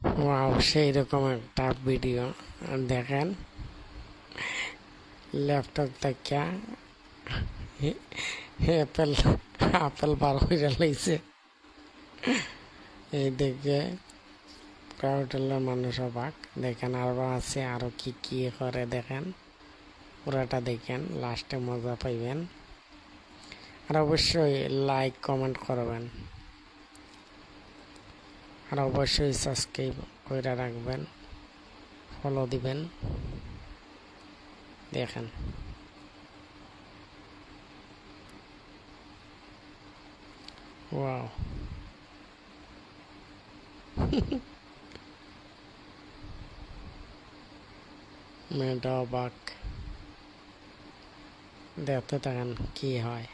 Wow, সেই রকম একটা ভিডিও। দেখেন, ল্যাপটপ থেকে অ্যাপেল আপেল বার হইয়া লাইছে। এই দেখে হোটেলের মানুষ অবাক। দেখেন আরো আছে, আরো কি কি করে দেখেন, পুরাটা দেখেন, লাস্টে মজা পাইবেন। আর অবশ্যই লাইক কমেন্ট করবেন, আর অবশ্যই সাবস্ক্রাইব করে রাখবেন, ফলো দিবেন। দেখেন, ওয়াও। মেয়েটা অবাক, দেখতে থাকেন কি হয়।